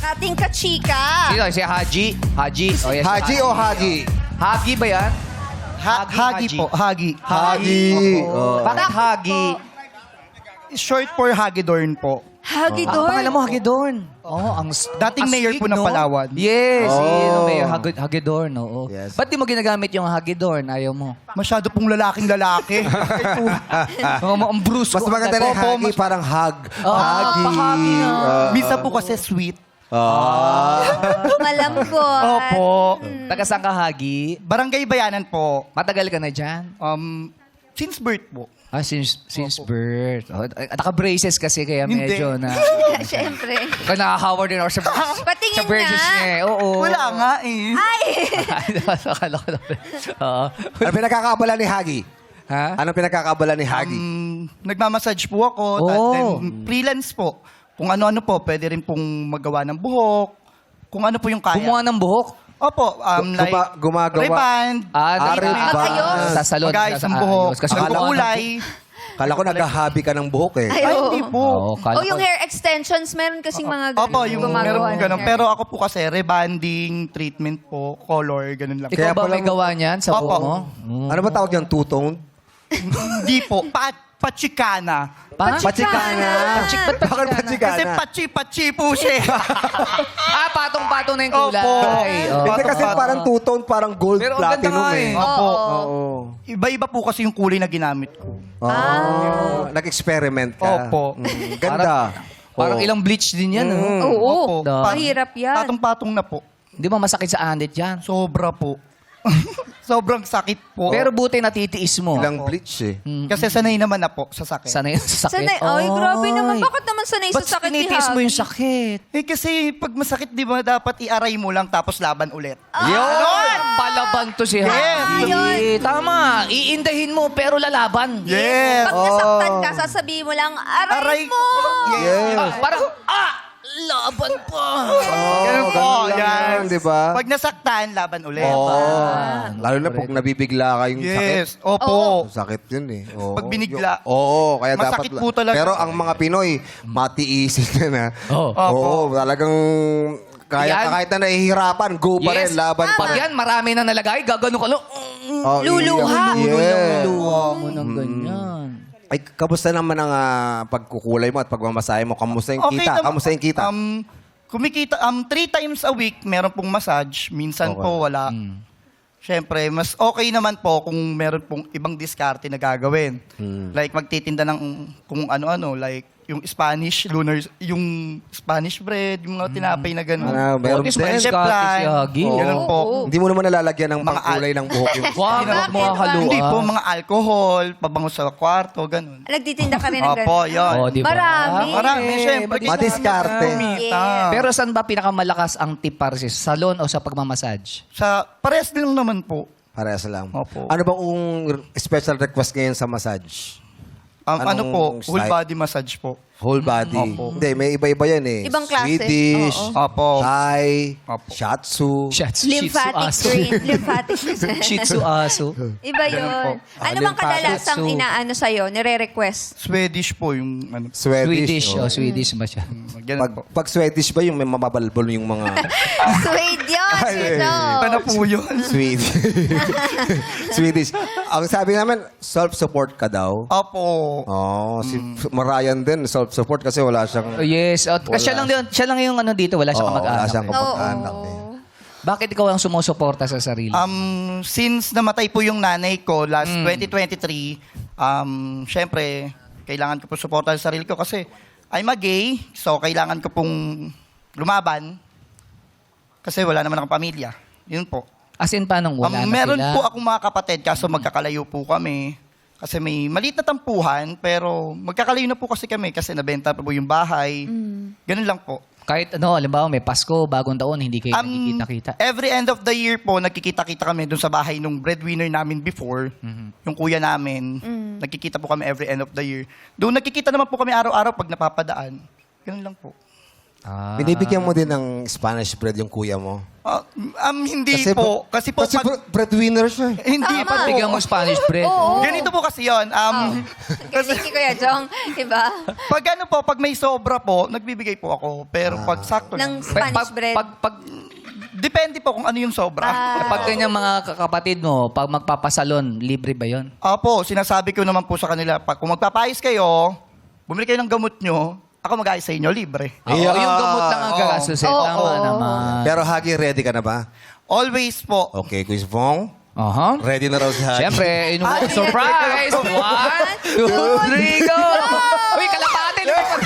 ating kachika. Sino? Si Haji? Haji? Oh, yes, Haji o Hagi? Hagi ba yan? Hagi po, Hagi. Hagi. Bakit Hagi? Short for Hagidorn po. Hagidorn. Pangalan mo Hagidorn. Oh, ang Dating mayor po ng Palawan. Yes, Oh. Mayor Hagidorn, oo. Yes. Ba't di mo ginagamit yung Hagidorn? Ayaw mo. Masyado pong lalaking lalaki. Ang brusco. Mas maganda na yung Hagi, parang hug. Hagi. pahagi nga. Minsan po kasi sweet. Malambot. Opo. Taga saan ka, Hagi? Barangay Bayanan po. Matagal ka na dyan? Since birth po. Ah, since birth. Oh, naka-braces kasi kaya Hindi. medyo na... Siyempre. Kaya nakaka-Howard din ako sa, Patingin sa braces nga. niya eh. Oo. Wala nga eh. Ay! Akala ko na. Oo. Ano pinagkakabala ni Hagi? Ha? Anong pinagkakabala ni Hagi? Nagmamassage po ako. Oh. Then freelance po. Kung ano-ano po, pwede rin pong magawa ng buhok. Kung ano po yung kaya. Gumawa ng buhok? Opo, like Gumagawa. reband, Mag-ayos. Sa salon. mag-ayos ng buhok, Kasi Akala ko kulay. Kala ko naghahabi ka ng buhok eh. Ay, Ay, oo. hindi po. Oo, kala O yung ko- hair extensions, meron kasing mga ganun. Opo, yung gumagawa meron po ng ganun. hair. Pero ako po kasi, rebanding, treatment po, color, ganun lang. Ikaw Kaya ba may palang- gawa niyan sa buhok Opo. mo? Ano ba tawag yan? Two-tone? Hindi po, pachikana. Pachikana. Ba't Bakit pachikana? Kasi pachi-pachi po siya. patong-patong na yung kulay. Opo. Oo. Hindi kasi parang two-tone, parang gold Pero ang ganda platinum nga eh. eh. Opo. Oo. Iba-iba po kasi yung kulay na ginamit ko. Nag-experiment ka. Opo. Ganda. Parang Oo. ilang bleach din yan. Oh. Oo. Opo. Mahirap yan. Patong-patong na po. Di ba masakit sa andit yan? Sobra po. Sobrang sakit po. Pero buti natitiis mo. Ilang bleach eh. Kasi sanay naman na po sa sakit. Sanay sa sakit. Sanay. Ay, grabe naman. Bakit naman sanay sa Ba't sakit ni tinitiis mo yung Hagi? sakit? Eh kasi pag masakit, di ba dapat i-aray mo lang tapos laban ulit. Yun! Palaban to si Yes. Hagi. Ayun. Tama. Iindahin mo pero lalaban. Yes. Pag nasaktan ka, sasabihin mo lang, aray, Aray mo! Yes. Parang, laban pa. Ganun po. ganun lang Yes. yan, di ba? Pag nasaktan, laban ulit. Lalo na pag nabibigla ka yung sakit. Yes. Opo. Sakit yun eh. Oo. Pag binigla. Oo, kaya Masakit dapat. po talaga. Pero ang mga Pinoy, matiisin na. Oo. Opo. Oo, talagang Yan. kahit na nahihirapan, go pa rin, laban pa Pag rin. yan, marami na nalagay, gagano ka lang. Oh, Luluha. Yeah. Luha mo ng ganyan. Ay, kamusta naman ang pagkukulay mo at pagmamasahe mo? Kamusta yung kita? naman. Kamusta yung kita? Kumikita, 3 times a week, meron pong massage. Minsan Okay. po wala. Siyempre, mas okay naman po kung meron pong ibang diskarte na gagawin. Like magtitinda ng kung ano-ano, like yung Spanish lunars, yung Spanish bread, yung mga tinapay na gano'n. Meron Buti din. Spanish Chef Scottish, line. Hagi. Ganun po. Hindi mo naman nalalagyan ng Mga pangkulay ng buhok yung... Wag mo haluan. Hindi po, mga alcohol, pabango sa kwarto, gano'n. Nagtitinda ka rin ng ganun. Opo, yun. Oh, di ba? Marami. Marami, siyempre. Madiskarte. Kumita. Pero saan ba pinakamalakas ang tip para sa salon o sa pagmamassage? Sa pares din lang naman po. Parehas lang. Opo. Ano bang special request ngayon sa massage? Ano po, Anong whole style? body massage po. Whole body. Opo. Hindi, may iba-iba yan eh. Ibang klase. Swedish, Oo. Opo. Thai, Opo. Shiatsu. Lymphatic drain. Lymphatic. Shih Tzu aso. Iba Ganun yun. po. Ano bang kadalasang Lymphatic. inaano sa'yo, nire-request? Swedish po yung ano. Swedish. oh. Oh, Swedish ba siya? Ganun po. Pag Swedish ba yung may mamabalbol yung mga Sweet yun, sweet Iba na po yun. Swedish? Swedish. Ang sabi namin, self-support ka daw. Opo. Oh, si Marian din, self-support kasi wala siyang... Oh, yes. At Wala. siya lang yung ano dito, wala siyang Oo, wala kamag-anak. siyang eh. kamag-anak eh. Bakit ikaw ang sumusuporta sa sarili? Since namatay po yung nanay ko last 2023, syempre, kailangan ko po suporta sa sarili ko kasi I'm a gay, so kailangan ko pong lumaban kasi wala naman akong pamilya. Yun po. As in, paano wala na Meron sila? po akong mga kapatid, kaso magkakalayo po kami. Kasi may maliit na tampuhan, pero magkakalayo na po kasi kami kasi nabenta po yung bahay. Ganun lang po. Kahit ano, halimbawa may Pasko, bagong taon, hindi kayo nagkikita-kita. Every end of the year po, nagkikita-kita kami dun sa bahay nung breadwinner namin before, yung kuya namin. Nagkikita po kami every end of the year. Doon nagkikita naman po kami araw-araw pag napapadaan. Ganun lang po. Binibigyan mo din ng Spanish bread yung kuya mo. Hindi po. Kasi po, kasi pag, breadwinner siya. hindi Tama. po. Bigyan mo Spanish bread. Oo. Ganito po kasi yun. Kasi si Kuya Jong, diba? Pag ano po, pag may sobra po, nagbibigay po ako. Pero pag sakto Ng lang. Spanish bread. Depende po kung ano yung sobra. Pag ganyang mga kapatid mo, pag magpapasalon, libre ba yon? Opo, sinasabi ko naman po sa kanila, pag kung magpapayos kayo, bumili kayo ng gamot nyo, ako mag-ayos sa inyo, libre. Oo, yung gamot lang ang gagastusin. Oo. Tama Oo. naman. Pero Hagi, ready ka na ba? Always po. Okay, Quiz Bong. Aha. Ready na raw si Hagi. Siyempre, inom ko. Surprise! 1, 2, 3, go! Uy, kalapate! Lumipad!